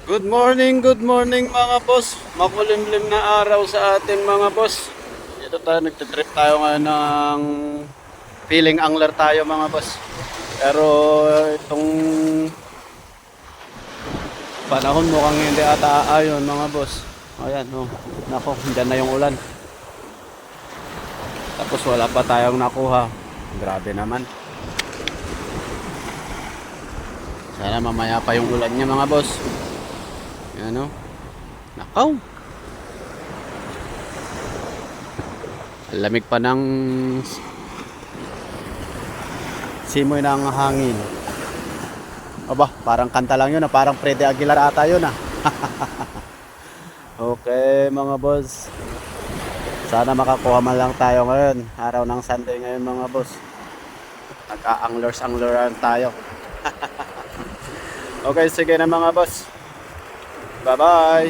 Good morning mga boss. Makulimlim na araw sa atin mga boss. Dito tayo, nagtitrip tayo ngayon ng feeling angler tayo mga boss. Pero itong panahon mukhang hindi ata aayon mga boss. Ayan, oh. Nako, dyan na yung ulan. Tapos wala pa tayong nakuha. Grabe naman. Sana mamaya pa yung ulan niya mga boss. Ano? Nakaw. Lamig pa ng simoy ng hangin. Aba, parang kanta lang yun. Parang Freddy Aguilar ata yun. Okay mga boss. Sana makakuha man lang tayo ngayon. Araw ng Sunday ngayon mga boss. Nagka-anglers-angleran tayo. Okay, sige na mga boss. Bye-bye.